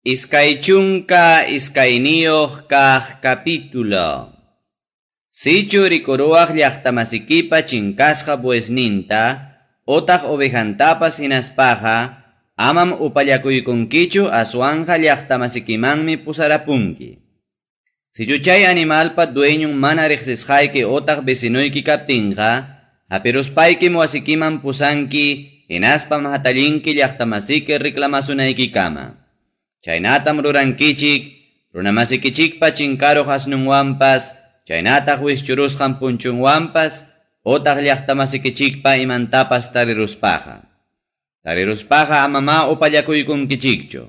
Iskaychunka iskayniyuq kaq capítulo. Sichu rikuruwaq llaqtamasikipa chinkasqa buesninta, otaq ovejantapas hinaspaqa, amam upallakuykunkichu aswanja llaqtamasikimanmi pusarapunki. Sichuchay animalpa dueñun mana riqsisqayki otaq vecinuyki kaptinqa, hapiruspaykim wasikiman pusanki, hinaspam hatallinki llaqtamasiki reclamasunaykikama. Chaynatam rurankichik, runamasikichikpa chinkaruq asnunwanpas, chaynataq wischurusqan punchunwanpas, otaq llaqtamasikichikpa imantapas tariruspaqa. Tariruspaqa amama upallakuykunkichikchu.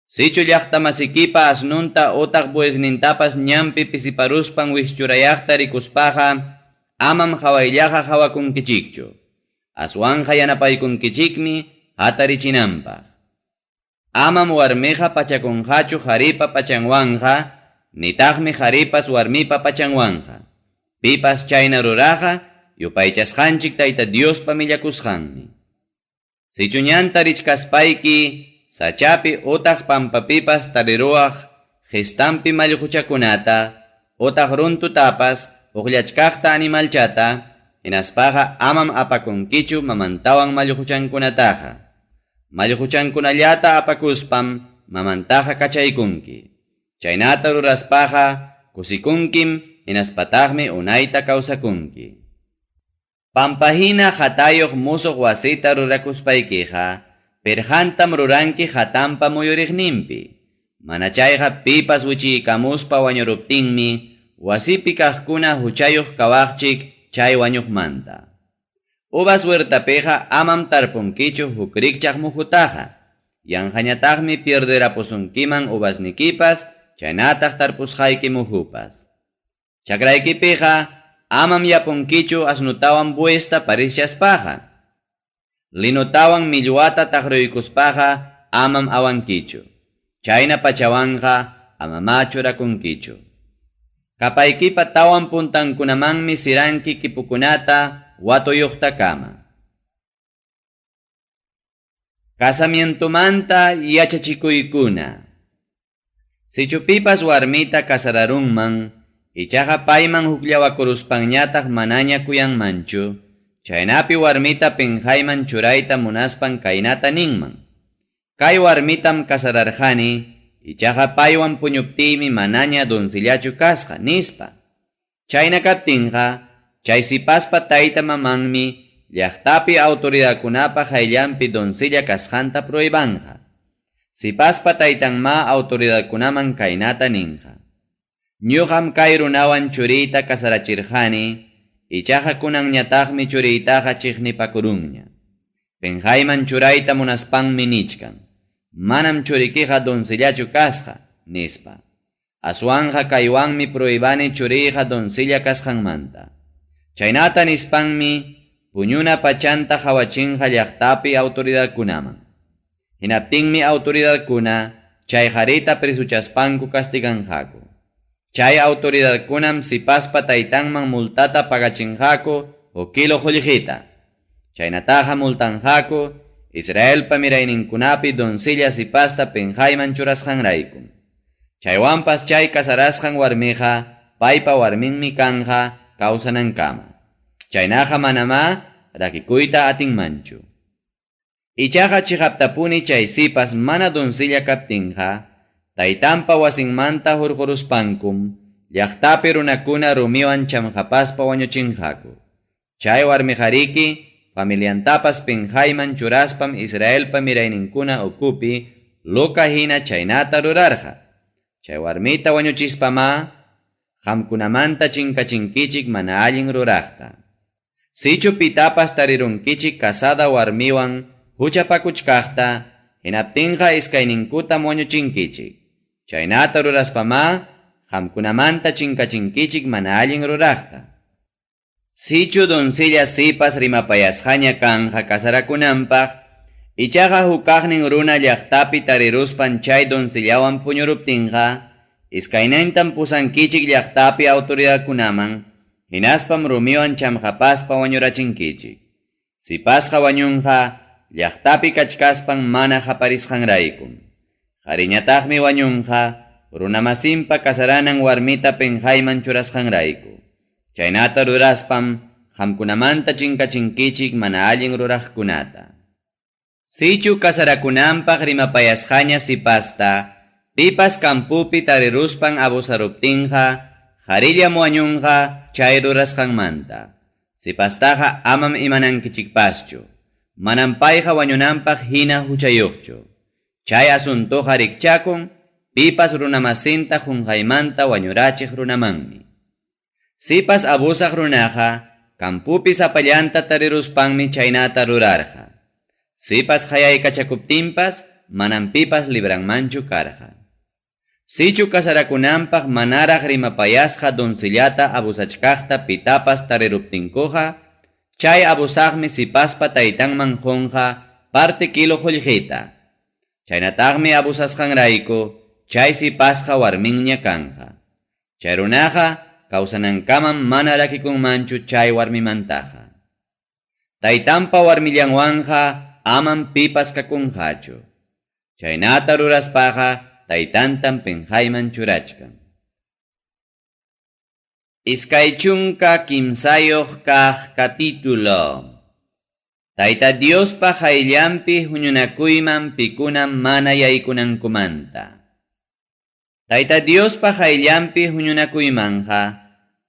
Sichu llaqtamasikipa asnunta otaq buesnintapas ñampi pisiparuspan wischurayaqta rikuspaqa, amam hawayllaqa hawakunkichikchu. Aswanja yanapaykunkichikmi hatarichinanpaq. Amam warmiqa pachakunqachu haripa pachanwanja, nitaqmi haripas warmipa pachanwanja. Pipas chayna ruraqa, yupaychasqanchik Tayta Diospa millakusqanmi. Sichuñanta richkaspayki, sachapi otaq pampapipas tariruwaq, gestampi mallquchakunata, otaq runtutapas, uqllachkaqta animalchata, hinaspaqa amam apakunkichu mamantawan mallquchankunataqa. Mallquchankunallata apakuspam mamantaqa kachaykunki. Chaynata ruraspaqa kusikunkim hinaspataqmi unayta kawsakunki. Pampahina hatayuq musuq wasita rurakuspaykiqa, perhantam ruranki hatampa muyuriqninpi. Manachayqa pipas wichiykamuspa wañuruptinmi, wasipi kaqkuna huchayuq kawaqchik chay wañuqmanta. Ubas huertapeja amam tarpunkichu hukrikchaq mujutaqa. Yanqañataqmi pierderapusunkiman ubasnikipas, chaynataq tarpusqayki mujupas. Chakraykipiqa amam yapunkichu asnutawan buesta parisyaspaqa. Linutawan millwata taqruykuspaqa amam awankichu. Chayna pachawanqa amama churakunkichu. Kapaykipa tawan puntankunamanmi siranki kipukunata, watuyuqta kama. Casamientumanta yachachikuykuna. Sichupipas warmita kasararunman, ichaqa payman hukllawakuruspanñataq manaña kuyanmanchu, chaynapi warmita penjayman churayta munaspan kaynata ninman. Kay warmitam kasararjani, ichaqa paywan puñuptiymi manaña donsillachu kasqa, nispa. Chayna kaptinqa, chay sipaspa tayta mamanmi, llaqtapi autoridadkunapa hayllampi doncella kasqanta prohibanja. Sipaspa taytanma autoridadkunaman kaynata ninja. Ñuqam kay runawan churiyta kasarachirjani, ichaqa kunanñataqmi churiytaqa chiqnipakurunña. Penjayman churayta munaspanmi nichkan. Manam churikiqa doncellachu kasqa, nispa. Aswanja kaywanmi prohibani churiyqa doncella kasqanmanta. Chaynata nispanmi, puñuna pachanta hawachinqa llaqtapi autoridadkunaman. Hinaptinmi autoridadkuna, chay harita prisuchaspanku castiganjaku. Chay autoridadkunam sipaspa taytanman multata pagachinjaku o kilo hullita. Chaynataqa multanjaku, Israelpa mirayninkunapi doncella sipasta penjayman churasqanrayku. Chaywanpas chay kasarasqan warmiqa, paypa warminmi kanja, kawsanankama. Chaynaqa manama rakikuyta atinmanchu. Ichaqa chiqaptapuni chay sipas mana doncella kaptinqa, taytanpa wasinmanta hurquruspankum, llaqtapi runakuna rumiwan chamqapaspa wañuchinjaku. Chay warmijariki, familiantapas penjayman churaspam Israelpa mirayninkuna ukupi, luka hina chaynata rurarja. Chay warmita wañuchispama, hamkunamanta chinkachinkichik mana allin ruraqta. Sichu pitapas tarirunkichik kasada warmiwan huchapakuchkaqta, hinaptinqa iskayninkuta wañuchinkichik. Chaynata ruraspama, hamkunamanta chinkachinkichik mana allin ruraqta. Sichu doncella sipas rimapayasqaña kanja kasarakunanpaq, ichaqa hukaqnin runa llaqtapi tariruspan chay doncellawan puñuruptinqa, iskaynantam pusankichik llaqtapi autoridadkunaman, hinaspam rumiwan chamqapaspa wañurachinkichik. Sipasqa wañunqa, llaqtapi kachkaspan mana haparisqanraykum. Qhariñataqmi wañunqa runamasinpa kasaranan warmita penjayman churasqanrayku. Chaynata ruraspam qamkunamanta chinkachinkichik mana allin ruraqkunata. Sichu kasarakunanpaq rimapayasqaña sipasta, pipas kampupi tariruspan abusaruptinqa, qharillam wañunqa chay rurasqanmanta. Sipastaqa amam imanankichikpaschu, manam payqa wañunanpaq hina huchayuqchu. Chay asuntoqa rikchakun, pipas runamasinta qunqaymanta wañurachiq runamanmi. Sipas abusaq runaqa, kampupi sapallanta tariruspanmi chaynata rurarqa. Sipas hayaykachakuptinpas, manam pipas libranmanchu karqa. Sichu kasarakunanpaq manaraq rimapayasqa doncellata abusachkaqta pitapas tariruptinkuqa, chay abusaqmi sipaspa taytanman qunqa parte kilo qullqita. Chaynataqmi abusasqanrayku, chay sipasqa warminña kanqa. Chay runaqa kawsanankamam mana rakikunmanchu chay warmimantaqa. Taytanpa warmillanwanqa amam pipas kakunqachu. Chaynata ruraspaqa taytantam penjayman churachkan. Iskay chunka kimsayuq kaq capítulo. Tayta Diospa hayllampi huñunakuyman pikunam mana yaykunankumanta. Tayta Diospa hayllampi huñunakuymanqa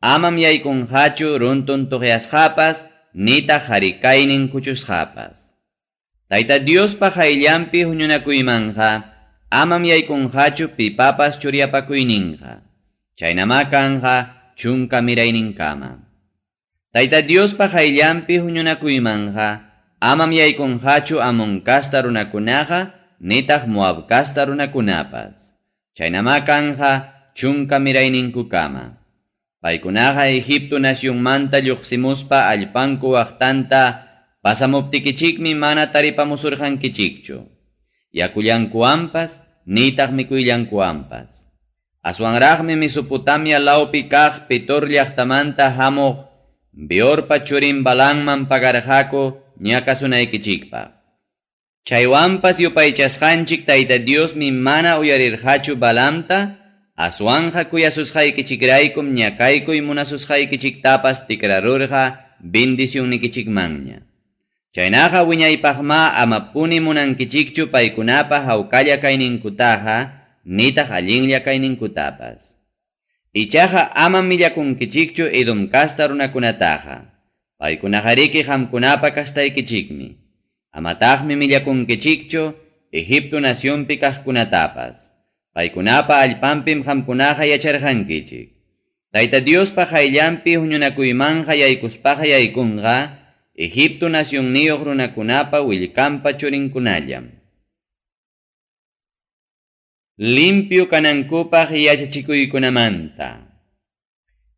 amam yaykunqachu runtun tuqyasqapas nita harikaynin kuchusqapas. Tayta Diospa hayllampi huñunakuymanqa amam yaykunqachu pipapas churyapakuyninqa. Chaynamakanqa chunka mirayninkama. Tayta Diospa hayllampi huñunakuymanqa amam yaykunqachu amonkasta runakunaqa nitaq Moabkasta runakunapas. Chaynamakanqa chunka mirayninkukama. Paykunaqa Egipto nacionmanta lluqsimuspa allpanku waqtanta pasamuptikichikmi mana taripamusurqankichikchu. Yakullankuampas nitaq mikuyllankuampas. Aswanraqmi Mesopotamia lawpi kaq Petor llaqtamanta hamuq Beorpa churin Balaamman pagarqaku ñakasunaykichikpaq. Chaywanpas yupaychasqanchik Tayta Diosmi mana uyarirqachu Balaamta, aswanja kuyasusqaykichikraykum ñakaykuy munasusqaykichiktapas tikrarurqa bendicionnikichikmanña. Chaynaqa wiñaypaqma amapuni munankichikchu paykunapa hawkalla kayninkutaqa nitaq allinlla kayninkutapas. Ichaqa ama millakunkichikchu Edomkasta runakunataqa. Paykunaqariki qamkunapa kastaykichikmi. Amataqmi millakunkichikchu Egipto nacionpi kaqkunatapas. Paykunapa allpanpim qamkunaqa yacharqankichik. Tayta Diospa hayllampi huñunakuymanqa yaykuspaqa yaykunqa Egipto nacionniyuq runakunapa willkanpa churinkunallam. Limpio kanankupaq yachachikuykunamanta.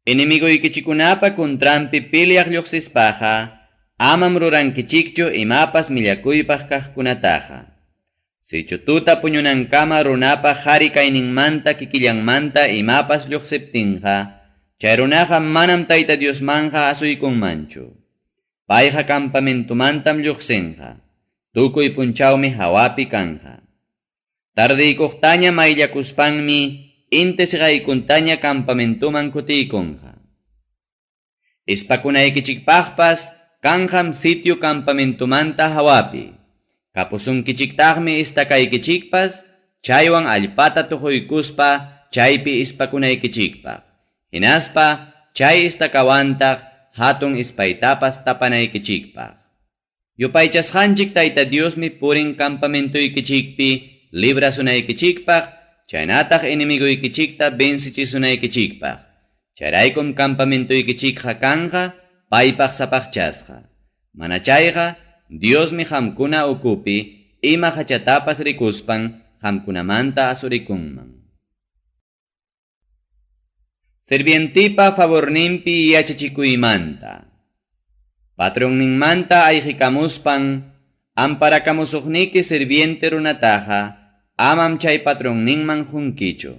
Inimiguykichikunapa kontrampi piliaq lluqsispaqa amam rurankichikchu imapas millakuypaq kaqkunataqa. Sichu tuta puñunankama runapa qhari kayninmanta kikillanmanta imapas lluqsiptinqa, chay runaqa manam Tayta Diosmanqa asuykunmanchu. Payqa campamentumantam lluqsinqa. Tukuy punchawmi hawapi kanqa. Tardiykuqtaña mayllakuspanmi intes qaykuntaña campamentuman kutiykunqa. Ispakunaykichikpaqpas kanqam sitio campamentumanta hawapi. Kapusunkichiktaqmi istakaykichikpas chaywan allpata tuquykuspa chaypi ispakunaykichikpaq. Hinaspa chay istakawantaq hatun ispaytapas tapanaykichikpaq. Yupaychasqanchik Tayta Diosmi purin campamentuykichikpi librasunaykichikpaq, chaynataq inimiguykichikta bensichisunaykichikpaq. Chayraykum campamentuykichikqa kanqa paypaq sapaqchasqa. Mana chayqa Diosmi qamkuna ukupi ima hachatapas rikuspan qamkunamanta asurikunman. Sirvientipa favorninpi yachachikuymanta. Patronninmanta ayqikamuspan amparakamusuqniki sirviente runataqa amam chay patronninman hunkichu.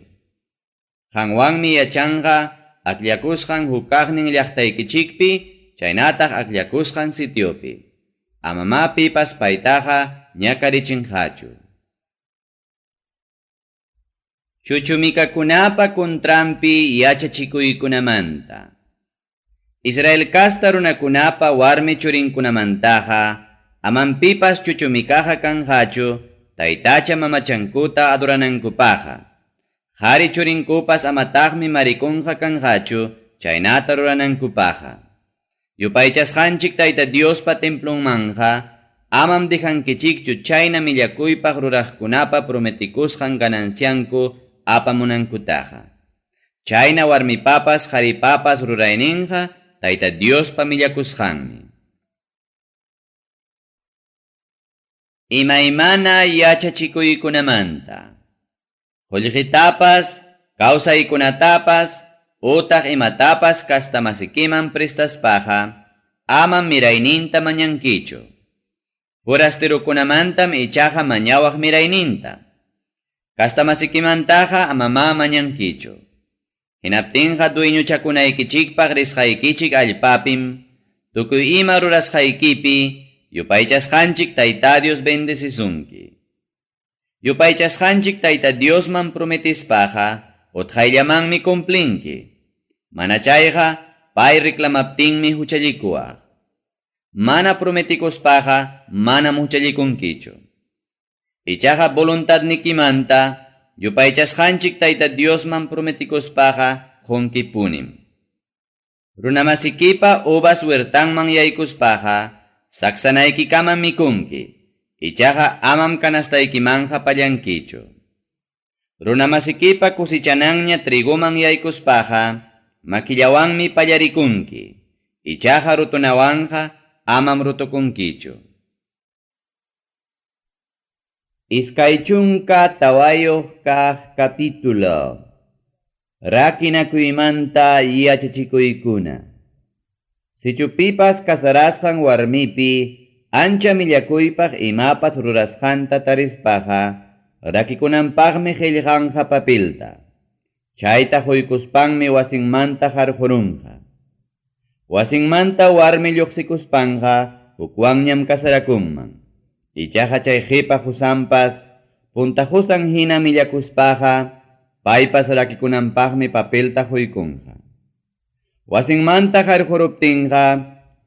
Qanwanmi yachanqa aklakusqan hukaqnin llaqtaykichikpi chaynataq aklakusqan sitiopi. Amamapipas paytaqa ñakarichinqachu. Chuchumikakunapa kuntrampi yachachikuykunamanta. Israel kasta runakunapa warmi churinkunamantaja amanpipas chuchumikaja kanjachu taytacha mamachankuta adoranankupaja. Hari churinkupas amatagmi marikunja kanjachu chaynata ruranankupaja. Yupaychasqanchik tayta Diospa templonmanja amam dejankichikchu chayna millakuypaq ruraqkunapa prometikusqan ganancianku apamunankutaja. Chayna warmipapas haripapas rurayninja tayta Diospa millakusqanmi. Imaymana yachachikuykunamanta. Qullqitapas, kawsaykunatapas, utaq imatapas kastamasikiman prestaspaja, amam mirayninta mañankichu. Forasterukunamantam ichaja mañawaq mirayninta. Kastamasikimantaja amama mañankichu. Hinaptinja dueñuchakunaykichikpaq risqaykichik allpapim, tukuy ima rurasqaykipi, yupaychasqanchik tayta Dios bendecisunki. Yupaychasqanchik tayta Diosman prometispaja, utqayllamanmi cumplinki. Manachayja, pay reclamaptinmi huchallikuaq. Mana prometikuspaja, mana huchallikunkichu. Ichaja voluntadnikimanta, yupaychasqanchik tayta Diosman prometikuspaja, junkipunim. Runamasikipa uvas huertanman yaykuspaja, saksanaykikamam mikunki. Ichaja amam kanastaykimanja pallankichu. Runamasikipa kusichananña triguman yaykuspaja, makillawanmi pallarikunki. Ichaja rutunawanja amam rutukunkichu. Iskaychunka tawayoq kaq capítulo. Rakinakuymanta yachachikuykuna. Sichupipas kasarasqan warmipi ancha millakuypaq imapas rurasqanta tarispaja, rakikunanpaqmi qillqanja papilta. Chayta quykuspanmi wasinmanta qarqurunqa. Wasinmanta warmi lluqsikuspanja hukwanñam kasarakunman. Ichaja chay qipa husampas puntahusan hina millakuspaja, paypas rakikunanpaqmi papilta quykunqa. Wasinmanta qarquruptinqa,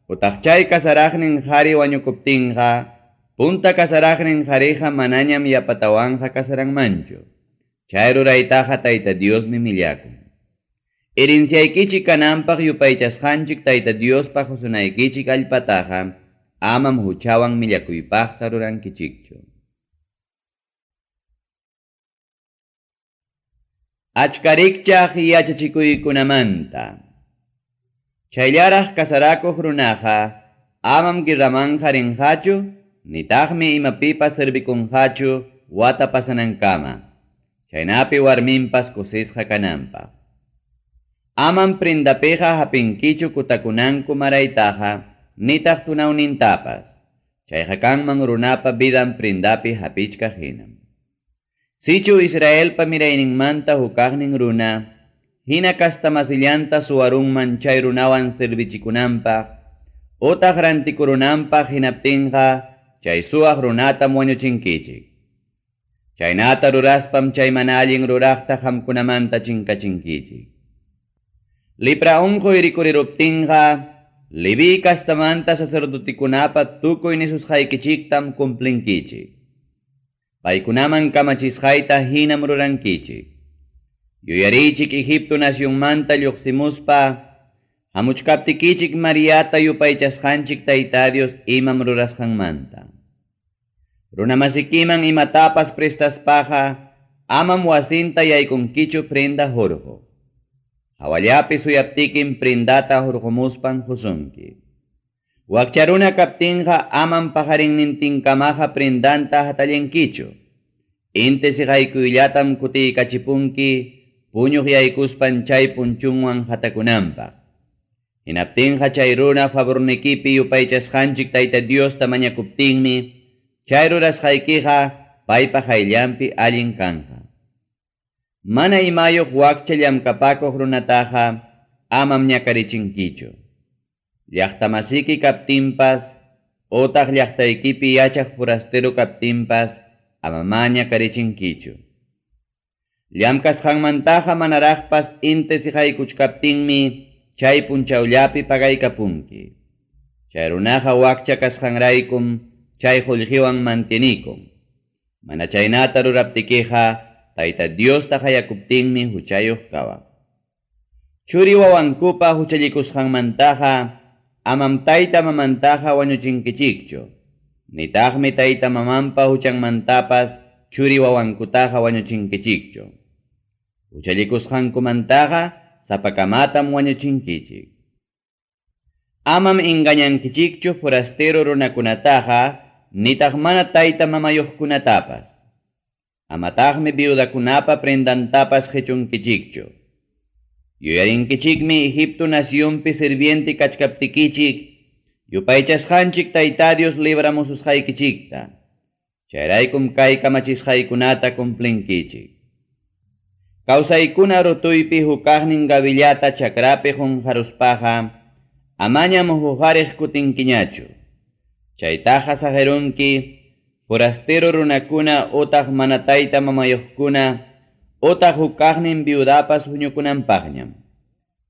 utaq chay kasaraqnin qhari wañukuptinqa, punta kasaraqnin qhariqa manañam yapatawanja kasaranmanchu. Chay ruraytaqa tayta Diosmi millakun. Herenciaykichik kananpaq yupaychasqanchik tayta Diospaq husunaykichik allpataqa, amam huchawan millakuypaqta rurankichikchu. Achkarikchaq yachachikuykunamanta. Chayllaraq kasarakuq runaqa amam guirramanja rinqachu, nitaqmi imapipas servikunqachu wata pasanankama. Chaynapi warminpas kusisqa kananpaq. Amam prindapiqa hapinkichu kutakunanku maraytaqa, nitaq tunawnintapas. Chayqa kanman runapa vidan prindapi hapichka hinam. Sichu Israelpa mirayninmanta hukaqnin runa, hina kastamasillanta suwarunman chay runawan servichikunanpaq, utaq rantikurunanpaq hinaptinqa, chay suwaq runatam wañuchinkichik. Chaynata ruraspam chay mana allin ruraqta qamkunamanta chinkachinkichik. Lipra unquy rikuriruptinqa, Levi kastamanta sacerdotikunapa tukuy nisusqaykichiktam cumplinkichik. Paykunaman kamachisqayta hinam rurankichik. Yuyarichik Egipto nacionmanta lluqsimuspa, hamuchkaptikichik Mariata yupaychasqanchik tayta Dios imam rurasqanmanta. Runamasikiman imatapas prestaspaja, amam wasinta yaykunkichu prenda hurqu. Hawallapi suyaptikin prendata hurqumuspan husunki. Wakcharuna kaptinqa amam pajarinnintinkamaja prendanta hatallankichu. Inte siqaykuyllatam kutiykachipunki, puñuq yaykuspan chay punchunwan hatakunanpaq. Hinaptinqa chay runa favornikipi yupaychasqanchik tayta Diosta mañakuptinmi, chay rurasqaykiqa paypa hayllampi allin kanqa. Mana imayuq wakcha llamkapakuq runataqa amam ñakarichinkichu. Llaqtamasiki kaptinpas, utaq llaqtaykipi yachaq forastero kaptinpas, amama ñakarichinkichu. Llamkas hanmantaja manarajpas inte sijaykuchkaptinmi chay punchawllapi pagaykapunki. Chay runaja wakcha kasqanraykum chay qullqiwan mantinikun. Mana chaynata ruraptikiqa Tayta Diosta hayakuptinmi huchayuq kawa. Churi wawankupa huchallikusqanmantaja amam tayta mamantaja wañuchinkichikchu. Nitaqmi tayta mamanpa huchanmantapas churi wawankutaja wañuchinkichikchu. Huchallikusqankumantaja sapakamatam wañuchinkichik. Amam engañankichikchu forastero runakunataja nitaq mana tayta mamayuqkunatapas. Amataqmi viudakunapa prendantapas qhechunkichikchu. Yuyarinkichikmi Egipto nacionpi sirviente kachkaptikichik yupaychasqanchik Tayta Dios libramususqaykichikta. Chayraykum kay kamachisqaykunata cumplinkichik. Kawsaykuna rutuypi hukaqnin gavillata chakrapi qunqaruspaqa amañam hukariq kutinkiñachu. Chaytaqa sajerunki forastero runakuna utaq mana tayta mamayuqkuna utaq hukaqnin viudapas huñukunanpaqñam.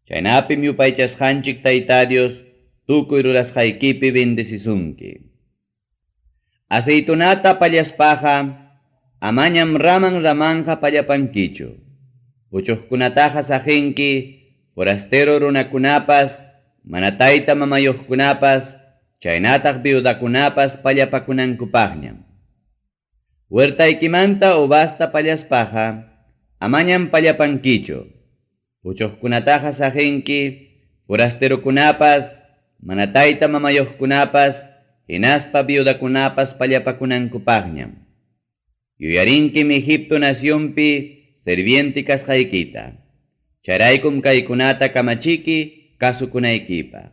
Chaynapim yupaychasqanchik Tayta Dios tukuy rurasqaykipi bendecisunki. Aceitunata pallaspaqa amañam ramanja pallapankichu. Puchuqkunataqa sajenki forastero runakunapas mana tayta mamayuqkunapas chaynataq viudakunapas pallapakunankupaqñam. Huertaykimanta ubasta pallaspaqa amañam pallapankichu. Puchuqkunataqa sajenki forasterokunapas mana tayta mamayuqkunapas hinaspa viudakunapas pallapakunankupaqñam. Yuyarinkim Egipto nacionpi sirviente kasqaykita. Charaykum kaykunata kamachiki kasukunaykipaq.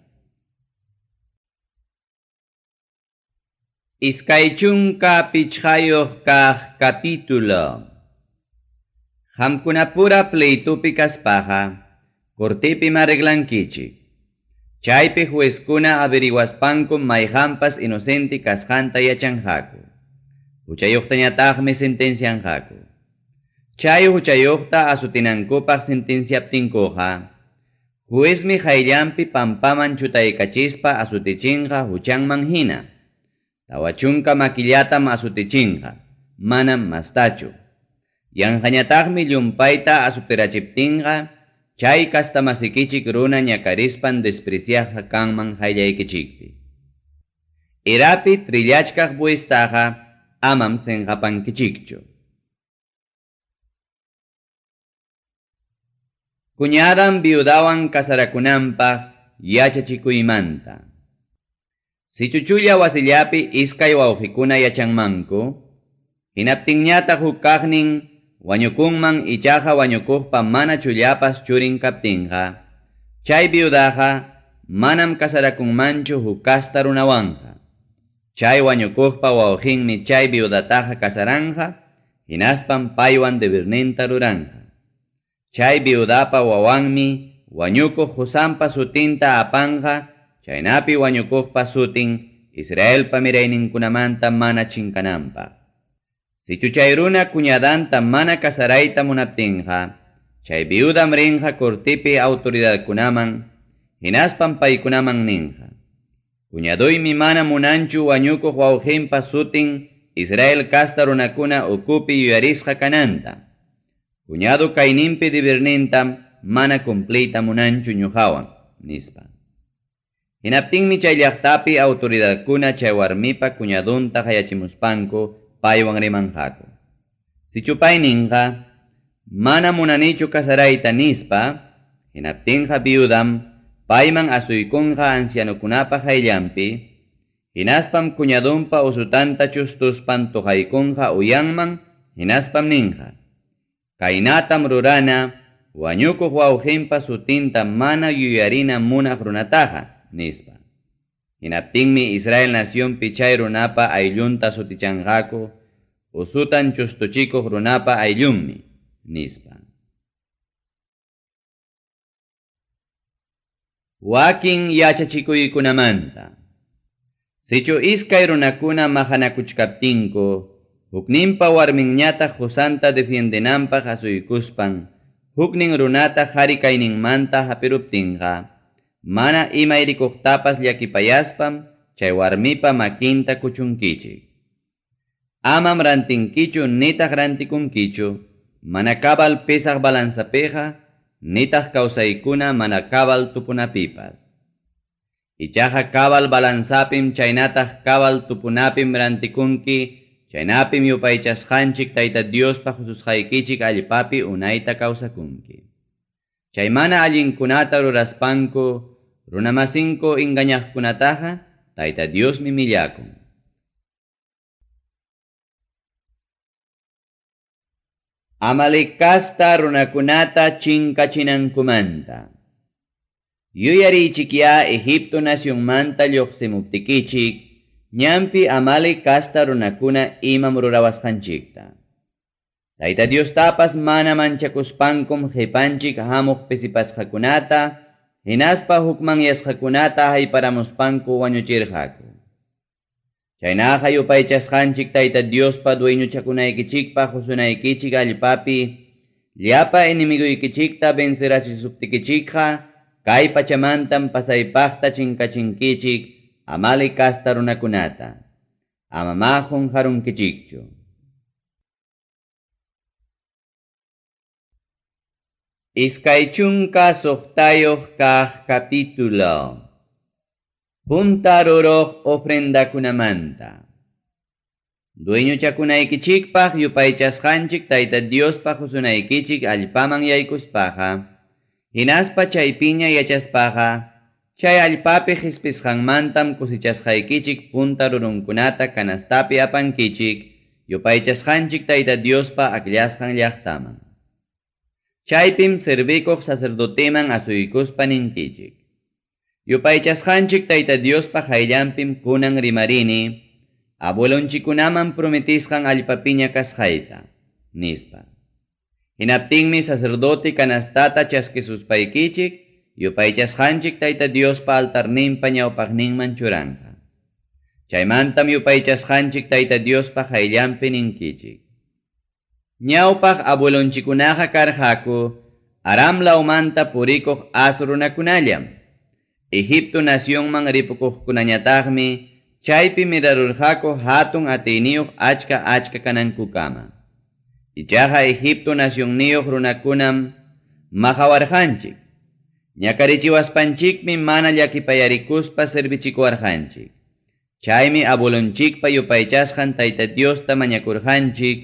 Iskaychunka pichqayuq kaq capítulo. Hamkunapura pleitupi kaspaqa cortipim arreglankichik. Chaypi juezkuna averiguaspankum mayhampas inocente kasqanta yachanjaku. Huchayuqtañataqmi sentencianjaku. Chay huchayuqta asutinankupaq sentenciaptinkuqa juezmi hayllampi pampaman chutaykachispa asutichinqa huchanman hina. Tawachunka makillatam asutichinqa, manam mastachu. Yanqañataqmi llumpayta asutirachiptinqa chay kastamasikichik runa ñakarispan despreciaqa kanman hayllaykichikpi. Irapi trillachkaq buestaqa amam senqapankichikchu. Kuñadan viudawan kasarakunanpaq yachachikuymanta. Si chuchulla wasillapi iskay wawqikuna yachanmanku, hinaptinñataq hukaqnin wañukunman ichaqa wañukuqpa mana chullapas churin kaptinqa, chay viudaqa manam kasarakunmanchu hukasta runawanqa. Chay wañukuqpa wawqinmi chay viudataqa kasaranja, hinaspan paywan deberninta ruranqa. Chay viudapa wawanmi wañukuq Josampa sutinta apanqa, chaynapi wañukuqpa sutin Israelpa mirayninkunamanta mana chinkananpaq. Si chay runa kuñadanta mana kasarayta munaptinqa, chay viudam rinqa cortipi autoridadkunaman, hinaspan paykunaman ninqa: kuñaduymi mana munanchu wañukuq wawqinpa sutin Israel kasta runakuna ukupi yuyarisqa kananta. Kuñadu kayninpi debernintam mana cumpliyta munanchu ñuqawan, nispa. Hinaptinmi chay llaqtapi autoridadkuna chay warmipa kuñadunta hayachimuspanku paywan rimanqaku. Si chupayninqa mana munanichu kasarayta nispa, hinaptinqa viudam payman asuykunqa ancianukunapa hayllampi, hinaspam kuñadunpa usutanta chustuspan tuqaykunqa uyanman, hinaspam ninqa: kaynatam rurana wañukuq wawqinpa sutinta mana yuyarina munaq runataqa, nispa. Hinaptinmi Israel nacionpi chay runapa ayllunta sutichanqaku, usutan chustuchikuq runapa ayllunmi, nispa. Wakin yachachikuykunamanta. Sichu iskay runakuna mahanakuchkaptinku, Hukninpa warminñata Josanta defiendenanpaq asuykuspan, huknin runata harikayninmanta hapiruptinqa, mana imayrikuqtapas llakipayaspam chay warmipa makinta kuchunkichik. Amam rantinkichu nitaq rantikunkichu, mana kabal pesaq balanzapeqa, nitaq kawsaykuna mana kabal tupunapipas. Ichaqa kabal balanzapim chaynataq kabal tupunapim rantikunki, chaynapim yupaychasqanchik Tayta Diospa hususqaykichik allpapi unayta kawsakunki. Chay mana allinkunata ruraspanku, runamasinku engañaqkunataqa Tayta Diosmi millakun. Amalikasta runakunata chinkachinankumanta. Yuyarichikya Egipto nacionmanta lluqsimuptikichik, ñampi Amalikasta runakuna imam rurawasqanchikta. Tayta Diostapas mana manchakuspankum qhipanchik hamuq pisipasqakunata, hinaspa hukmanyasqakunata hayparamuspanku wañuchirqaku. Chaynaqa yupaychasqanchik Tayta Diospa dueñuchakunaykichikpa husunaykichik allpapi, llapa inimiguykichikta vencerachisuptikichikqa, kay pachamantam pasaypaqta chinkachinkichik Amalikasta runakunata. Amamahun harunkichikchu. Iskaychunka suqtayuq kaq capítulo. Punta ruruq ofrendakunamanta. Dueñuchakunaykichikpaq yupaychasqanchik Tayta Diospa husunaykichik allpaman yaykuspaqa, hinaspa chaypiña yachaspaqa, chay allpapi qhispisqanmantam kusichasqaykichik punta rurunkunata kanastapi apankichik, yupaychasqanchik Tayta Diospa akllashqan llaqtaman. Chaypim servikuq sacerdoteman asuykuspa ninkichik. Yupaychasqanchik Tayta Diospa hayllanpim kunan rimarini, abuelonchikunaman prometisqan allpapiña kasqayta, nispa. Hinaptinmi sacerdote kanastata chaskisuspaykichik, yupaychasqanchik Tayta Diospa altarninpa ñawpaqninman churanqa. Chaymantam yupaychasqanchik Tayta Diospa hayllanpi ninkichik. Ñawpaq abuelonchikunaqa karqaku, Aram laumanta purikuq asrunakunallam. Egipto nacionman ripukuqkunañataqmi, chaypi mirarurqaku hatun atiniyuq achka kanankukama. Ichaqa Egipto nacionniyuq runakunam mahawarqanchik. Ñakarichiwaspanchikmi mana llakipayarikuspa servichikuwarqanchik. Chaymi abuelonchikpa yupaychasqan Tayta Diosta mañakurqanchik,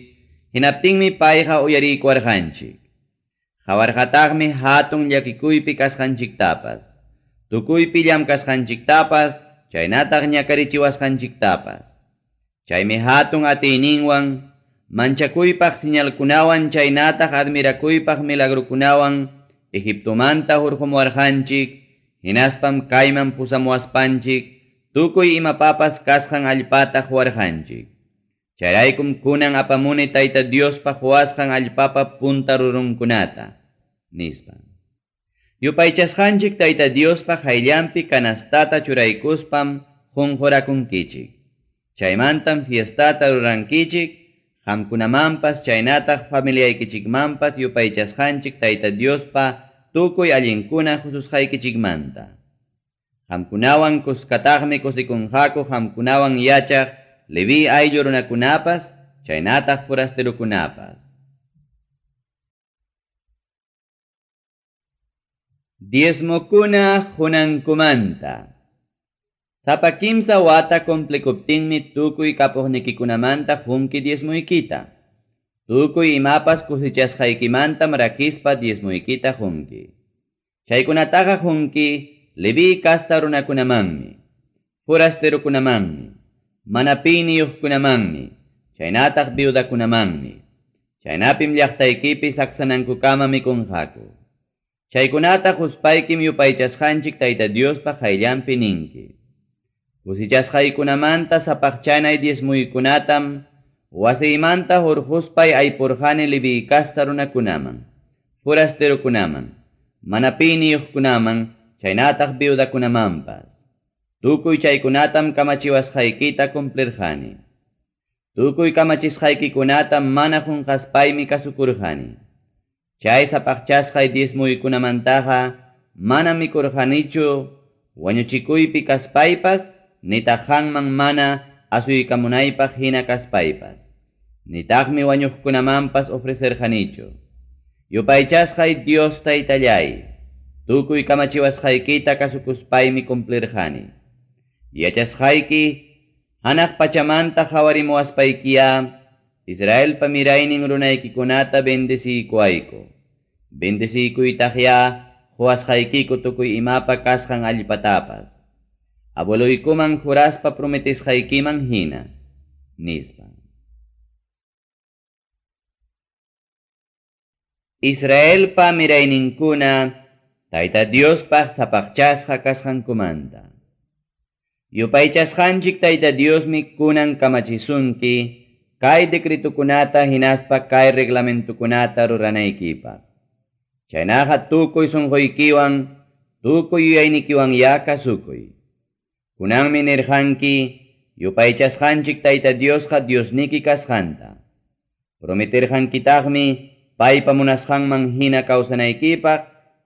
hinaptinmi payqa uyariykuwarqanchik. Hawarqataqmi hatun llakikuypi kasqanchiktapas, tukuypi llamkasqanchiktapas, chaynataq ñakarichiwasqanchiktapas. Chaymi hatun atiyninwan, manchakuypaq señalkunawan chaynataq admirakuypaq milagrukunawan Egiptomanta hurqumuwarqanchik, hinaspam kayman pusamuwaspanchik, tukuy imapapas kasqan allpata huwarqanchik. Chayraykum kunan apamuni Tayta Diospa huwasqan allpapa punta rurunkunata, nispa. Yupaychasqanchik Tayta Diospa hayllanpi kanastata churaykuspam qunqurakunkichik. Chaymantam fiestata rurankichik, qamkunamanpas chaynataq familiaykichikmanpas yupaychasqanchik Tayta Diospa tukuy allinkuna hususqaykichikmanta. Qamkunawan kuskataqmi kusikunqaku qamkunawan yachaq Levi ayllu runakunapas, chaynataq forasterukunapas. Diezmokuna hunankumanta. Sapa kimsa wata complicuptinmi tukuy kapuqnikikunamanta hunki diezmuykita. Tukuy imapas kusichasqaykimantam rakispa diezmuykita hunki. Chaykunataqa hunki Levi kasta runakunamanmi, forasterukunamanmi, manapiniyuqkunamanmi, chaynataq viudakunamanmi. Chaynapim llaqtaykipi saksanankukamam mikunqaku. Chaykunata huspaykim yupaychasqanchik Tayta Diospa hayllanpi ninki. Kusichasqaykunamanta sapaqchanay diezmuykunatam wasiymanta hurquspay aypurqani Levi kasta runakunaman, forasterukunaman, manapiniyuqkunaman, chaynataq viudakunamanpas. Tukuy chaykunatam kamachiwasqaykita cumplirqani. tukuy kamachisqaykikunata mana qunqaspaymi kasukurqani. Chay sapaqchasqay diezmuykunamantaqa mana mikurqanichu wañuchikuypi kaspaypas nitaq hanman mana asuykamunaypaq hina kaspaypas. Nitaqmi wañuqkunamanpas ofrecerqanichu. Yupaychasqay Dios Taytallay, tukuy kamachiwasqaykita kasukuspaymi cumplirqani. Yachasqayki hanaq pachamanta qhawarimuwaspaykiya Israelpa miraynin runaykikunata bendeciykuayku. Bendeciykuitaqya huwasqaykiku tukuy imapa kasqan allpatapas. Abueluykuman juraspa prometisqaykiman hina, nispa. Israelpa mirayninkuna Tayta Diospaq sapaqchasqa kasqankumanta. Yupaychasqanchik Tayta Diosmi kunan kamachisunki kay decretukunata hinaspa kay reglamentukunata ruranaykipaq. Chaynaqa tukuy sunquykiwan, tukuy yuyaynikiwan ya kasukuy. Kunanmi nirqanki, yupaychasqanchik Tayta Diosqa Diosniki kasqanta. Prometirqankitaqmi paypa munasqanman hina kawsanaykipaq,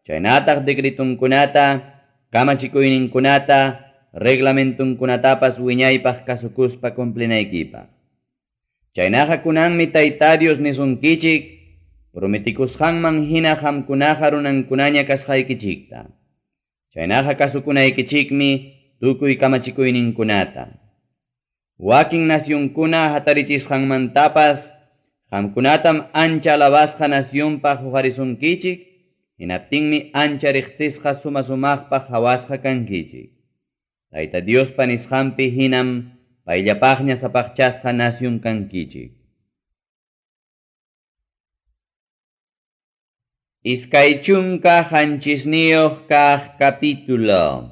chaynataq decretunkunata, kamachikuyninkunata, reglamentunkunatapas wiñaypaq kasukuspa cumplinaykipaq. Chaynaqa kunanmi Tayta Dios nisunkichik, prometikusqanman hina qamkunaqa runankunaña kasqaykichikta. Chaynaqa kasukunaykichikmi tukuy kamachikuyninkunata. Wakin nasyunkuna hatarichisqanmantapas, qamkunatam ancha alabasqa nasyunpaq huqarisunkichik, hinaptinmi ancha riqsisqa sumaqpaq hawasqa kankichik. Tayta Diospa nisqanpi hinam payllapaqña sapaqchasqa nasyun kankichik. Iskay chunka hanchisniyuq kaq capítulo.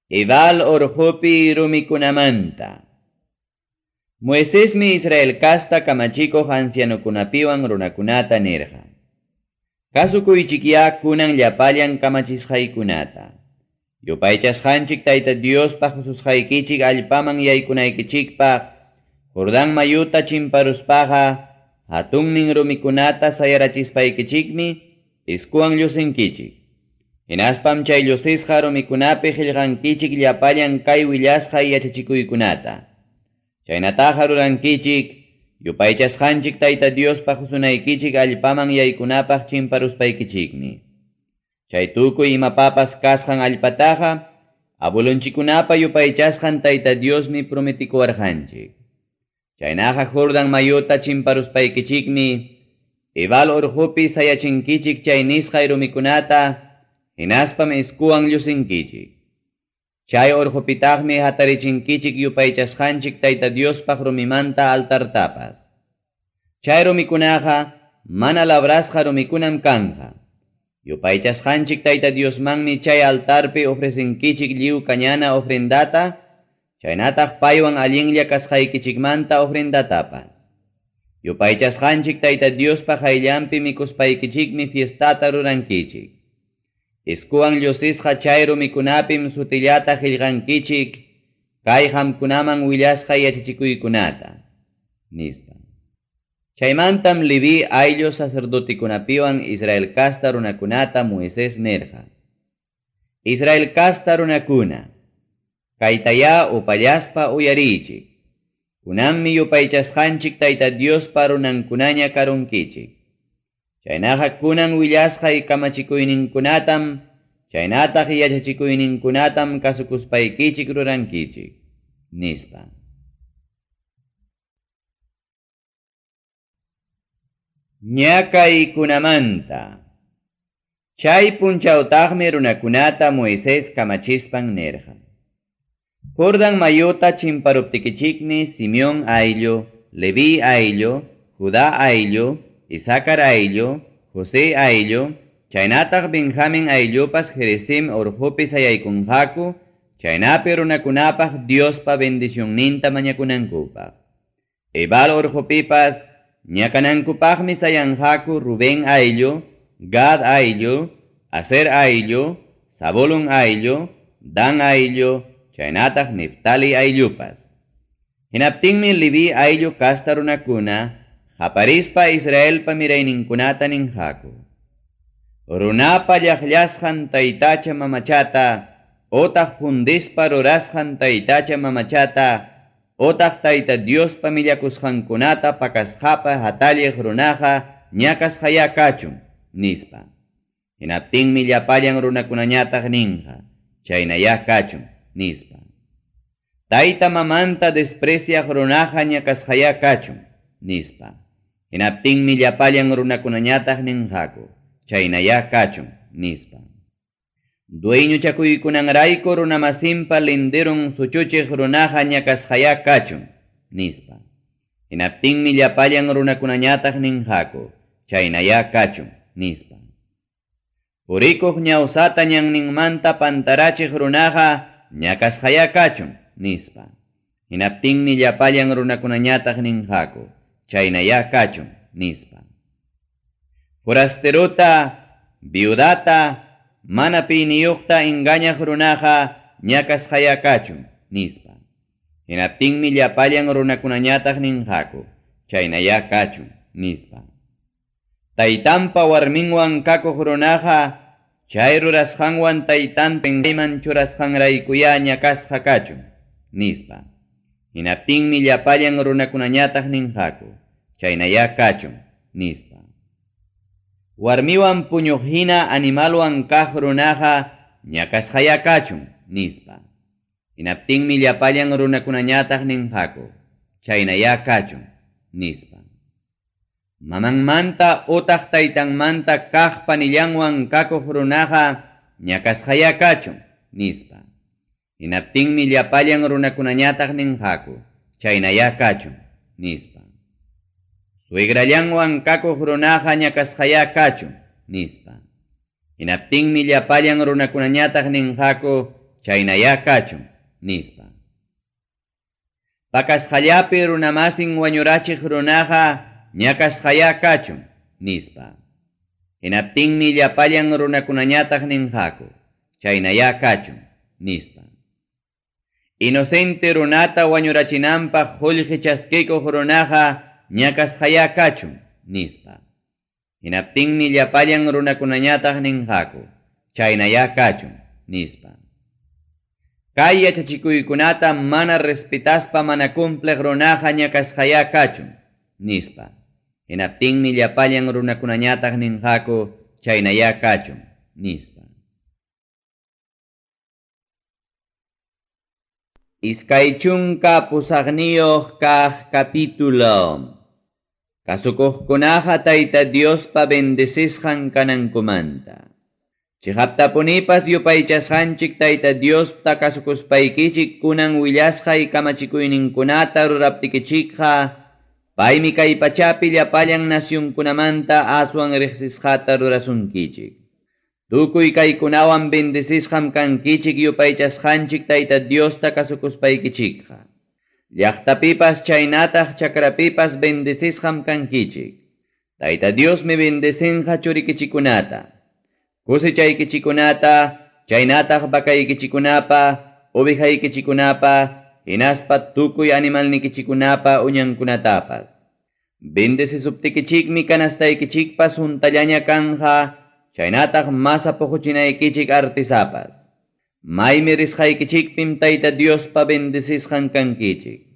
Ibal urqupi rumikunamanta. Moisesmi Israel kasta kamachikuq ancianukunapiwan runakunata nirqa. Kasukuychikya kunan llapallan kamachisqaykunata. Yupaychasqanchik Tayta Diospaq hususqaykichik allpaman yaykunaykichikpaq, Jordán mayuta chimparuspaqa, hatunnin rumikunata sayarachispaykichismi iskuwan llusinkichik. Hinaspam chay llusisqa rumikunapi qillqankichik llapallan kay willasqa yachachikuykunata. Chaynataqa rurankichik, yupaychasqanchik Tayta Diospaq husunaykichik allpaman yaykunapaq chimparuspaykichismi. Chay tukuy imapapas kasqan allpataqa, abulunchikunapa yupaychasqan Tayta Diosmi prometikuwarqanchik. Chaynaqa Jordán mayuta chimparuspaykichismi, Ibal urqupi sayachinkichik chay nisqay rumikunata, hinaspam iskuwan llusinkichik. Chay urqupitaqmi hatarichinkichik yupaychasqanchik Tayta Diospaq rumimanta altartapas. Chay rumikunaqa mana labrasqa rumikunam kanqa. Yupaychasqanchik Tayta Diosmanmi chay altarpi ofresinkichik lliw cañana ofrendata, chaynataq paywan allinlla kasqaykichikmanta ofrendatapas. Yupaychasqanchik Tayta Diospaq ayllampi mikuspaykichikmi fiestata rurankichik. Iskuwan llusisqa chay rumikunapim sutillata qillqankichik, kay qamkunaman willasqa yachachikuykunata, nispa. Chaymantam Leví ayllu sacerdotikunapiwan Israel kasta runakunata Moisés nirqa. Israel kasta runakuna, kaytaya upallaspa uyarichik. Kunanmi yupaychasqanchik Tayta Diospa runankunaña karunkichik. Chaynaqa kunan willasqa kamachikuyninkunatam, chaynataq yachachikuyninkunatam kasukuspaykichik rurankichik, nispa. Ñakaykunamanta. Chay punchawtaqmi runakunata Moisés kamachispan nirqa. Jordán mayuta chimparuptikichikmi Simeón ayllu, Leví ayllu, Judá ayllu, Isaacar ayllu, José ayllu, chaynataq Benjamín ayllupas Gerizim urqupi sayaykunqaku, chaynapi runakunapaq Diospa bendicionninta mañakunankupaq. Ibal urqupipas ñakanankupaqmi sayanqaku Rubén ayllu, Gad ayllu, Aser ayllu, Zabulon ayllu, Dan ayllu, chaynataq Neftali ayllupas. Hinaptinmi Levi ayllu kasta runakuna haparispa Israelpa mirayninkunata ninhaku. Runapa llaqllasqan taytacha mamachata, otaq fundispa rurasqan taytacha mamachata, otaq tayta Diospa millakusqankunata pakasqapa hatalliq runaqa ñakasqaya kachun, nispa. Hinaptinmi llapallan runakunañataq ninqa, chaynaya kachun, nispa. Tayta mamanta despreciaq runaqa ñakasqaya kachun, nispa. Hinaptinmi llapallan runakunañataq ninqaku, chaynaya kachun, nispa. Dueño chakuykunanrayku runamasimpa linderun suchuchiq runaqa ñakasqaya kachun, nispa. Hinaptinmi llapallan runakunañataq ninqaku, chaynaya kachun, nispa. Purikuq ñawsata ñanninmanta pantarachiq runaqa ñakasqaya kachun, nispa. Hinaptinmi llapallan runakunañataq ninqaku, chaynaya kachun, nispa. Forasteruta, viudata, mana piniyuqta engañaq runaqa ñakasqaya kachun, nispa. Hinaptinmi llapallan runakunañataq ninqaku, chaynaya kachun, nispa. Taytanpa warminwan kakuq runaqa chay rurasqanwan taytanta engayman churasqanraykuya ñakasqa kachun, nispa. Hinaptinmi llapallan runakunañataq ninqaku, chaynaya kachun, nispa. Warmiwan puñuqhina animalwan kaq runaqa ñakasqaya kachun, nispa. Hinaptinmi llapallan runakunañataq ninqaku, chaynaya kachun, nispa. Mamanmanta utaq taytanmanta kaq panillanwan kakuq runaqa ñakasqaya kachun, nispa. Hinaptinmi llapallan runakunañataq ninqaku, chaynaya kachun, nispa. Suegrallanwan kakuq runaqa ñakasqaya kachun, nispa. Hinaptinmi llapallan runakunañataq ninqaku, chaynaya kachun, nispa. Pakasqallapi runamasin wañurachiq runaqa ñakasqaya kachun, nispa. Hinaptinmi llapallan runakunañataq ninqaku, chaynaya kachun, nispa. Inocente runata wañurachinanpaq qullqi chaskikuq runaqa ñakasqaya kachun, nispa. Hinaptinmi llapallan runakunañataq ninqaku, chaynaya kachun, nispa. Kay yachachikuykunata mana respetaspa mana cumpliq runaqa ñakasqaya kachun, nispa. Hinaptinmi llapallan runakunañataq ninqaku, chaynaya kachun, nispa. Iskay chunka pusaqniyuq kaq capítulo. Kasukuqkunaqa tayta Diospa bendecesqan kanankumanta. Chihaptapunipas yupaychasqanchik tayta Diosta kasukuspaykichik kunan willasqay kamachikuyninkunata ruraptikichikqa, paymi kay pachapi llapallan nasyunkunamanta aswan riqsisqata rurasunkichik. Tukuy kaykunawan bendecesqam kankichik yupaychasqanchik tayta Diosta kasukuspaykichikqa. Llaqtapipas chaynataq chakrapipas bendecesqam kankichik. Tayta Diosmi bendecenqa churikichikunata, kusechaykichikunata, chaynataq bakaykichikunapa, ovejaykichikunapa, hinaspa tukuy animalnikichikunapa uñankunatapas. Bendecesuptikichikmi kanastaykichikpas juntallaña kanja, chaynataq masa puquchinaykichik artisapas. Maymi risqaykichikpim tayta Diospa bendecesqan kankichik.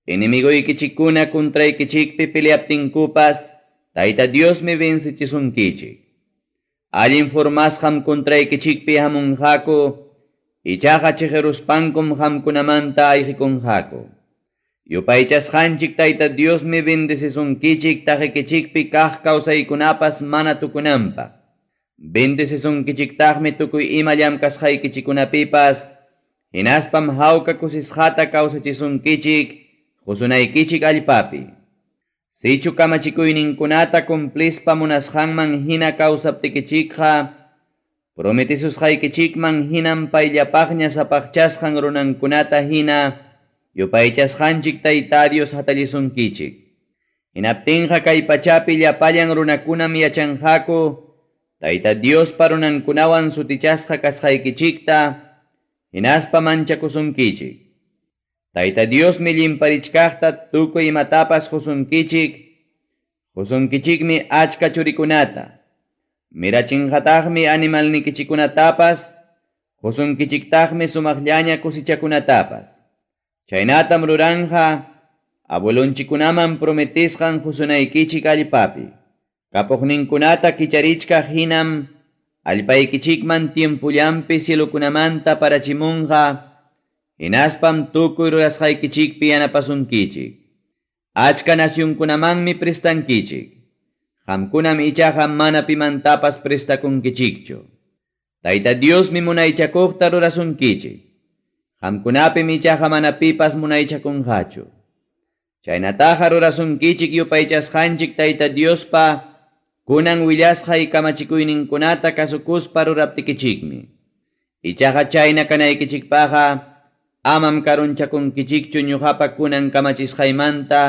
Inimiguykichikuna kontraykichikpi peleaptinkupas, tayta Diosmi vencichisunkichik. Allin formasqam kontraykichikpi hamunqaku, ichaqa chiqeruspankum hamkunamanta ayqikunqaku. Yupaychasqanchik tayta Diosmi bendecisunkichik taqikichikpi kaq kawsaykunapas mana tukunanpaq. Bendecisunkichiktaqmi tukuy ima llamkasqaykichikunapipas, hinaspam hawka kusisqata kawsachisunkichik, qusunaykichik allpapi. Sichu kamachikuyninkunata cumplispa munasqanman hina kawsaptikichikqa, prometisusqaykichikman hinan payllapaqña sapaqchasqan runankunata hina, yupaychasqanchik tayta Dios hatallisunkichik. Hinaptinqa kay pachapi llapallan runakunam yachanqaku, tayta Diospa runankunawan sutichasqa kasqaykichikta, hinaspa manchakusunkichik. Tayta Dios mi limparichkaqta tukuy imatapas husunkichikmi achka churikunata. Mirachinqataqmi animalnikichikunatapas, husunkichiktaqmi sumaqllaña kusichakunatapas. Chaynatam ruranja abuelonchikunaman prometisqan husunaykichik allpapi. Kapuqninkunata kicharichkaq hinam allpaykichikman tiempullampi cielukunamanta parachimunqa, hinaspam tukuy rurasqaykichikpi yanapasunkichik. Achka nasyunkunamanmi prestankichik. Qamkunam ichaqa mana pimantapas prestakunkichikchu. Tayta Diosmi munaychakuqta rurasunkichik. Qamkunapim ichaqa mana pipas munaychakunqachu. Chaynataqa rurasunkichik yupaychasqanchik Tayta Diospa kunan willasqay kamachikuyninkunata kasukuspa ruraptikichikmi. Ichaqa chayna kanaykichikpaqa amam karunchakunkichikchu ñuqapa kunan kamachisqaymanta,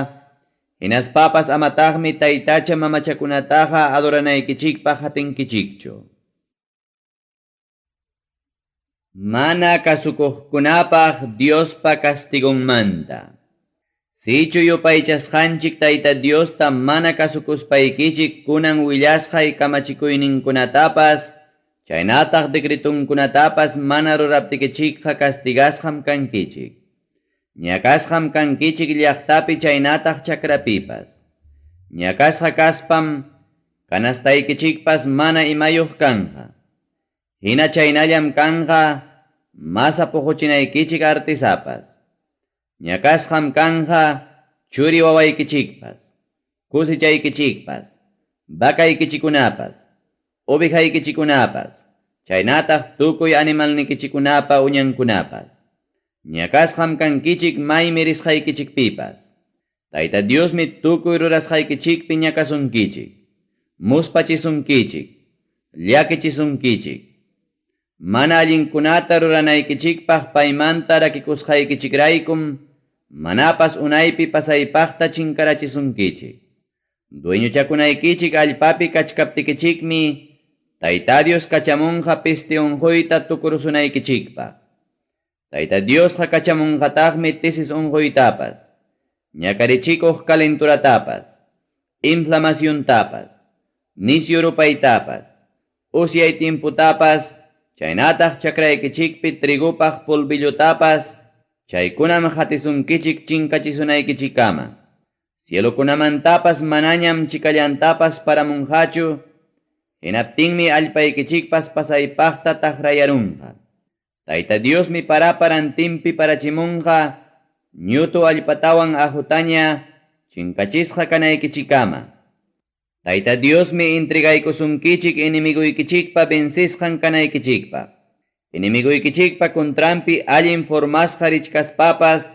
hinaspapas amataqmi taytacha mamachakunataqa adoranaykichikpa hatinkichikchu. Mana kasukuqkunapaq Diospa castigunmanta. Sichu yupaychasqanchik Tayta Diosta mana kasukuspaykichik kunan willasqay kamachikuyninkunatapas, chaynataq decretunkunatapas mana ruraptikichikqa castigasqam kankichik. Ñakasqam kankichik llaqtapi chaynataq chakrapipas. Ñakasqa kaspam kanastaykichikpas mana imayuq kanja. Hina chaynallam kanja masa puquchinaykichik artisapas. Ñakasqam kanja churi wawaykichikpas, kusichaykichikpas, bakaykichikunapas, ovejaykichikunapas, chaynataq tukuy animalnikichikunapa uñankunapas. Ñakasqam kankichik maymi risqaykichikpipas. Tayta Diosmi tukuy rurasqaykichikpi ñakasunkichik, muspachisunkichik, llakichisunkichik. Mana allinkunata ruranaykichikpaq paymanta rakikusqaykichikraykum manapas unaypi pasaypaqta chinkarachisunkichik. Dueñuchakunaykichik allpapi kachkaptikichikmi Tayta Dios kachamunqa pisti unquyta tukurusunaykichikpaq. Tayta Diosqa kachamunqataqmi tisis unquytapas, ñakarichikuq calenturatapas, inflamaciontapas, nisyurupaytapas, usyay tiemputapas, chaynataq chakraykichikpi trigupaq pulbillotapas, chaykunam hatisunkichik chinkachisunaykichikama. Cielukunamantapas manañam chikallantapas paramunqachu, hinaptinmi allpaykichikpas pasaypaqta taqrayarunqa. Tayta Diosmi paraparantimpi parachimunqa, ñutu allpatawan ajutaña chinkachisqa kanaykichikama. Tayta Diosmi entregaykusunkichik inimiguykichikpa bensisqan kanaykichikpa. Inimiguykichikpa kontrampi allin formasqa richkaspapas,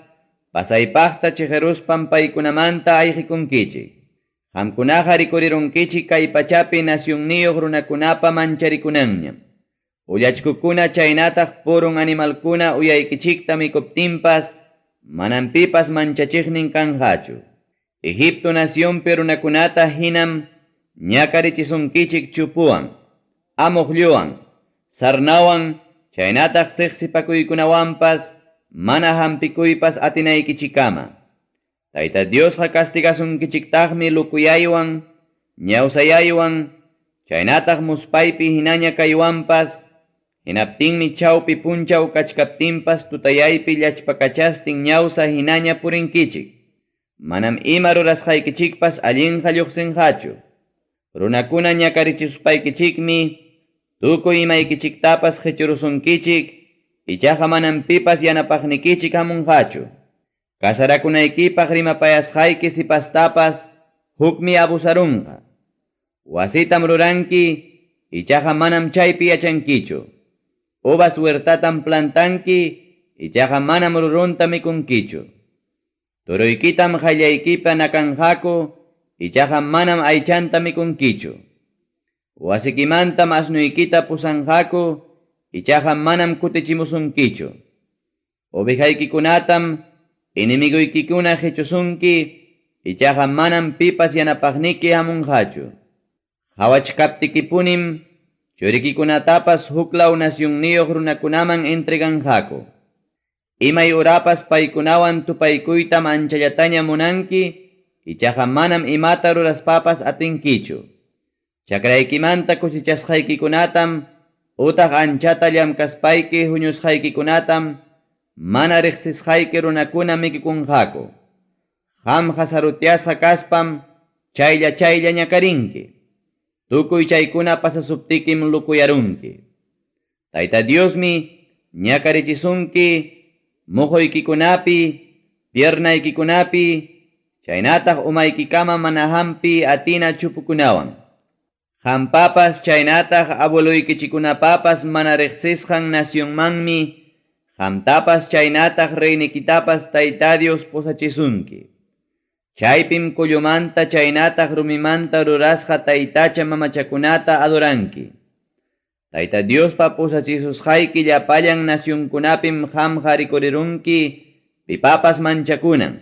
pasaypaqta chiqeruspan paykunamanta ayqikunkichik. Qamkunaqa rikurirunkichik kay pachapi nasyunniyuq runakunapa mancharikunanñam. Ullachkukuna chaynataq purun animalkuna uyaykichikta mikuptinpas, manam pipas manchachiqnin kanqachu. Egipto nasyonpi runakunata hinam ñakarichisunkichik chupuwan, amuqlluwan, sarnawan, chaynataq siqsipakuykunawanpas, mana hampikuypas atinaykichikama. Tayta Diosqa castigasunkichiktaqmi lukuyaywan, ñawsayaywan, chaynataq muspaypi hinaña kaywanpas, hinaptinmi chawpi punchaw kachkaptinpas tutayaypi llachpakachastin ñawsa hinaña purinkichik. Manam ima rurasqaykichikpas allinqa lluqsinqachu. Runakuna ñakarichisuspaykichikmi tukuy imaykichiktapas qhichurusunkichik, ichaqa manam pipas yanapaqnikichik hamunqachu. Kasarakunaykipaq rimapayasqayki sipastapas hukmi abusarunqa. Wasitam ruranki, ichaqa manam chaypi yachankichu. Uvas huertatam plantanki, ichaqa manam rurunta mikunkichu. Turuykitam qallaykipa nakanqaku, ichaqa manam aychanta mikunkichu. Wasikimantam asnuykita pusanqaku, ichaqa manam kutichimusunkichu. Ovejaykikunatam inimiguykikuna qhichusunki, ichaqa manam pipas yanapaqniki hamunqachu. Hawachkaptikipunim churikikunatapas huklaw nasyunniyuq runakunaman entreganqaku. Imay urapas paykunawan tupaykuytam anchallataña munanki, ichaqa manam imata ruraspapas atinkichu. Chakraykimanta kusichasqaykikunatam, utaq anchata llamkaspayki huñusqaykikunatam, mana riqsisqayki runakuna mikikunqaku. Qamqa sarutiasqa kaspam, chaylla ñakarinki. Tukuy chaykuna pasasuptikim lukuyarunki. Tayta Diosmi ñakarichisunki, mujuykikunapi, piernaykikunapi, chaynataq umaykikama mana hampi atina chupukunawan. Qampapas chaynataq abueluykichikunapapas mana riqsisqan nacionmanmi, qamtapas chaynataq reynikitapas Tayta Dios pusachisunki. Chaypim kullumanta chaynataq rumimanta rurasqa taytacha mamachakunata adoranki. Tayta Diospa pusachisusqayki llapallan nacionkunapim qamqa rikurirunki, pipapas manchakunan,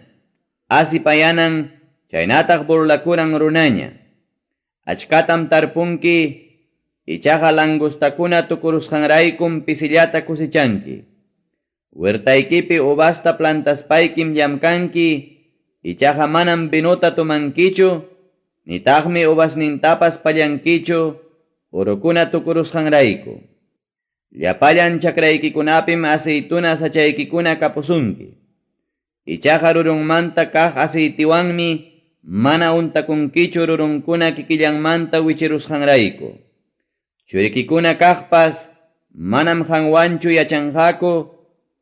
asipayanan, chaynataq burlakunan runaña. Achkatam tarpunki, ichaqa langustakuna tukurusqanraykum pisillata kusichanki. Huertaykipi ubasta plantaspaykim llamkanki, ichaqa manam binuta tumankichu, nitaqmi ubasnintapas pallankichu, urukuna tukurusqanrayku. Llapallan chakraykikunapim aceituna sachaykikuna kapusunki. Ichaqa rurunmanta kaq aceitiwanmi mana untakunkichu rurunkuna kikillanmanta wichirusqanrayku. Churikikuna kaqpas manam qanwanchu yachanqaku,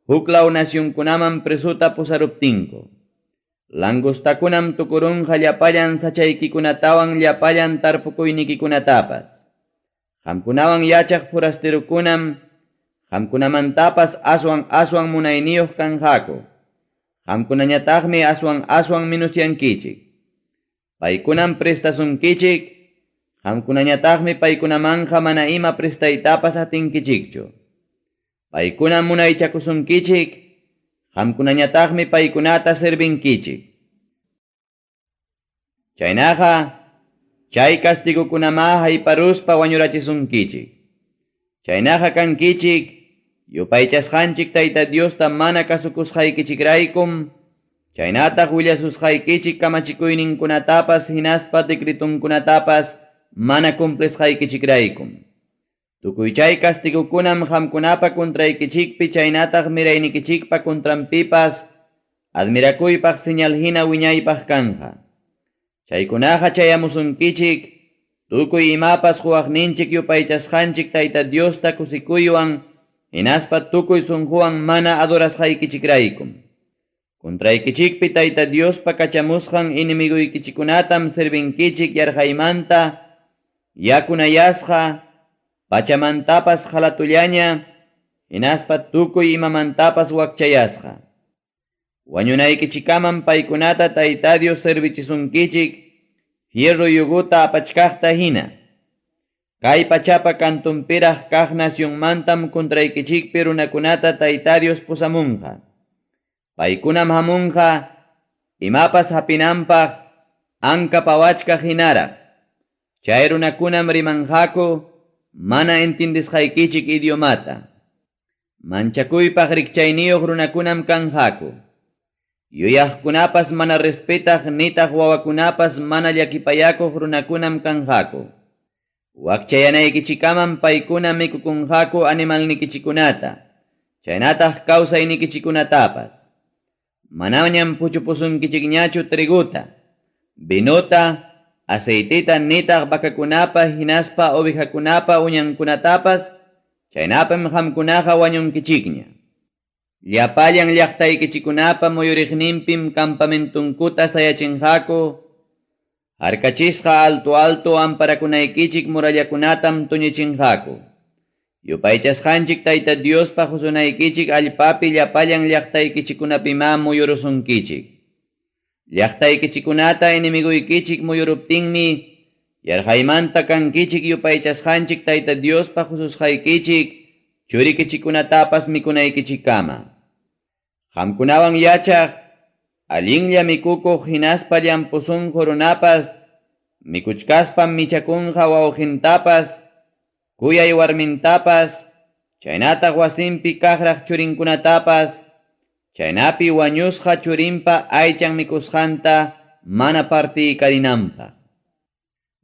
huklaw nacionkunaman presuta pusaruptinku. Langustakunam tukurunqa llapallan sachaykikunatawan llapallan tarpukuynikikunatapas. Qamkunawan yachaq forasterukunam, qamkunamantapas aswan munayniyuq kanqaku. Qamkunañataqmi aswan minusyankichik. Paykunam prestasunkichik, qamkunañataqmi paykunamanqa mana ima prestaytapas atinkichikchu. Paykunam munaychakusunkichik, qamkunañataqmi paykunata servinkichik. Chaynaqa, chay kastigukunama hayparuspa wañurachisunkichik. Chaynaqa kankichik, yupaychasqanchik Tayta Diosta mana kasukusqaykichikraykum, chaynataq willasusqaykichik kamachikuyninkunatapas hinaspa decretunkunatapas mana cumplisqaykichikraykum. Tukuy chay kastigukunam qamkunapa kontraykichikpi chaynataq miraynikichikpa kontranpipas admirakuypaq señalhina wiñaypaq kanqa. Chaykunaqa chayamusunkichik, tukuy imapas huwaqninchik yupaychasqanchik Tayta Diosta kusikuywan, hinaspa tukuy sunquwan mana adorasqaykichikraykum. Kontraykichikpi Tayta Diospa kachamusqan inimiguykichikunatam servinkichik yarqaymanta, yakunayasqa, pachamantapas halatullaña, hinaspa tukuy imamantapas wakchayasqa. Wañunaykichikaman paykunata Tayta Dios servichisunkichik, fierro yuguta apachkaqta hina. Kay pachapa kantumpiraq kaq nacionmantam kontraykichikpi runakunata Tayta Dios pusamunqa. Paykunam hamunqa, imapas hapinanpaq, anka pawachka hinara. Chay runakunam rimanqaku, mana entendisqaykichik idiomata. Manchakuypaq rikchayniyuq runakunam kanqaku. Yuyaqkunapas mana respetaq nitaq wawakunapas mana llakipayakuq runakunam kanqaku. Wakchayanaykichikaman paykuna mikukunqaku animalnikichikunata, chaynataq kawsaynikichikunatapas. Manañam puchupusunkichikñachu triguta, binuta, aceitita nitaq vakakunapa hinaspa ovejakunapa uñankunatapas, chaynapam qamkunaqa wañunkichikña. Llapallan llaqtaykichikunapa muyuriqninpim campamentunkuta sayachinqaku, harkachisqa alto amparakunaykichik murallakunatam tuñichinqaku. Yupaychasqanchik Tayta Diospa husunaykichik allpapi llapallan llaqtaykichikunapima muyurusunkichik. Llaqtaykichikunata inimiguykichik muyuruptinmi, yarqaymanta kankichik yupaychasqanchik Tayta Diospa hususqaykichik, churikichikunatapas mikunaykichikama. Qamkunawan yachaq, allinlla mikukuq hinaspa llampusunqu runapas, mikuchkaspam michakunqa wawqintapas, kuyay warmintapas, chaynataq wasinpi kaqraq churinkunatapas, Chaynapi wañusqa churinpa aychan mikusqanta mana partiykarinanpaq.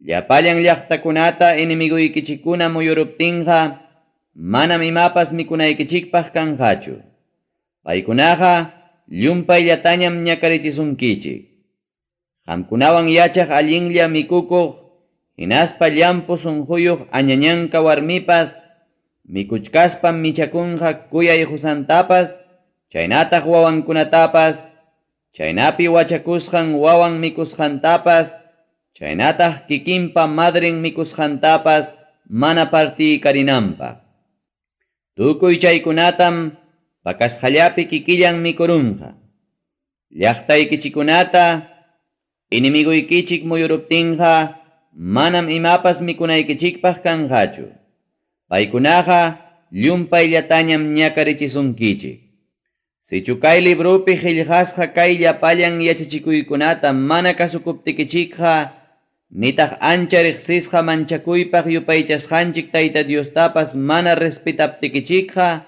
Llapallan llaqtakunata inimiguykichikuna muyuruptinqa manam imapas mikunaykichikpaq kanqachu. Paykunaqa llumpayllatañam ñakarichisunkichik. Qamkunawan yachaq allinlla mikukuq hinaspa llampu sunquyuq añañanka warmipas mikuchkaspam michakunqa kuyay husantapas chaynataq wawankunatapas chaynapi wachakusqan wawan mikusqantapas chaynataq kikinpa madrin mikusqantapas mana partiykarinanpaq. Tukuy chaykunatam pakasqallapi kikillan mikurunqa. Llaqtaykichikunata inimiguykichik muyuruptinqa manam imapas mikunaykichikpaq kanqachu. Paykunaqa llumpayllatañam ñakarichisunkichik. Sichu kay librupi qillqasqa kay llapallan yachachikuykunata mana kasukuptikichikqa nitaq ancha riqsisqa manchakuypaq yupaychasqanchik Tayta Diostapas mana respetaptikichikqa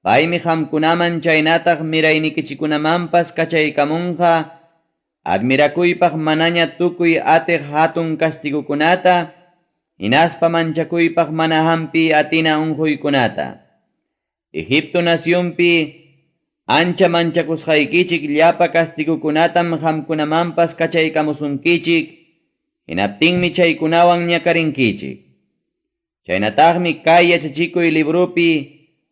paymi qamkunaman chaynataq miraynikichikunamanpas kachaykamunqa admirakuypaq manaña tukuy atiq hatun kastigukunata hinaspa manchakuypaq mana hampi atina unquykunata. Egipto nacionpi ancha manchakusqaykichik llapa kastigukunatam qamkunamanpas kachaykamusunkichik hinaptinmi chaykunawan ñakarinkichik. Chaynataqmi kay yachachikuy librupi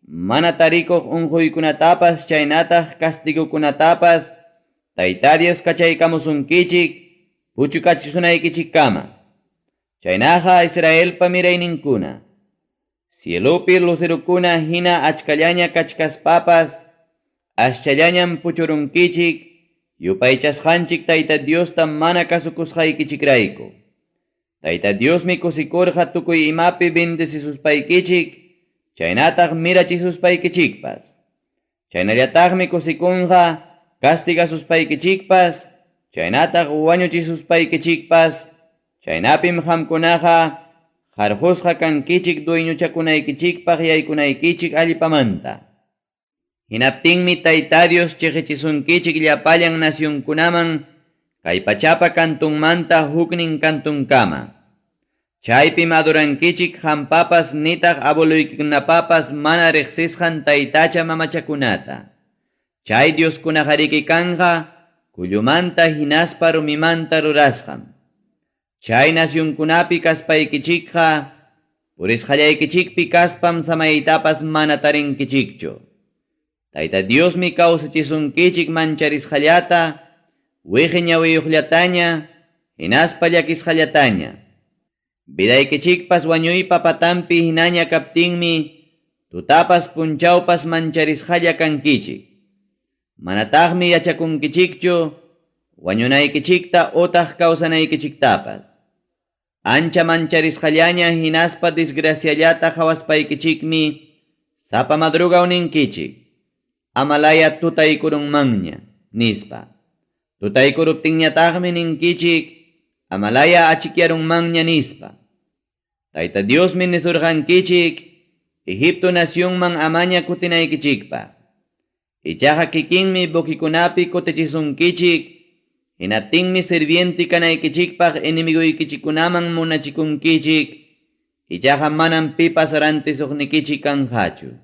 mana tarikuq unquykunatapas chaynataq kastigukunatapas Tayta Dios kachaykamusunkichik puchukachishunaykichikkama. Chaynaqa Israelpa mirayninkuna cielupi lucirukuna hina achkallaña kachkaspapas ashchallañam puchurunkichik yupaychasqanchik Tayta Diosta mana kasukusqaykichikrayku. Tayta Diosmi kusikurqa tukuy imapi bendecisuspaykichik chaynataq mirachisuspaykichikpas. Chaynallataqmi kusikunqa kastigasuspaykichikpas chaynataq wañuchisuspaykichikpas. Chaynapim qamkunaqa qarqusqa kankichik dueñuchakunaykichikpaq yaykunaykichik allipamanta. Hinaptinmi Tayta Dios chiqichisunkichik llapallan nacionkunaman kay pachapa kantunmanta huknin kantunkama. Chaypim adorankichik qampapas nitaq abueluykunapapas mana riqsisqan taytacha mamachakunata. Chay Dioskunaqa rikikanqa kullumanta hinaspa rumimanta rurasqam. Chay nacionkunapi kaspaykichikqa purisqallaykichikpi kaspam samaytapas mana tarinkichikchu. Tayta Diosmi kawsachisunkichik mancharisqallata, wiqi ñawiyuqllataña, hinaspa llakisqallataña. Vidaykichikpas wañuypa patanpi hinaña kaptinmi tutapas punchawpas mancharisqalla kankichik. Manataqmi yachakunkichikchu wañunaykichikta utaq kawsanaykichiktapas. Ancha mancharisqallaña hinaspa disgraciallata qawaspaykichikmi sapa madrugaw ninkichik. Amalaya tutaykurunmanña nispa. Tutaykuruptinñataqmi ninkichik amalaya achikyarunmanña nispa. Tayta Diosmi nisurqankichik Egipto nacionman amaña kutinaykichikpa. Ichaqa kikinmi bukikunapi kutichisunkichik hinaptinmi sirvienti kanaykichikpaq inimiguykichikunaman munachikunkichik ichaqa manam pipas rantisuqnikichik kanqachu.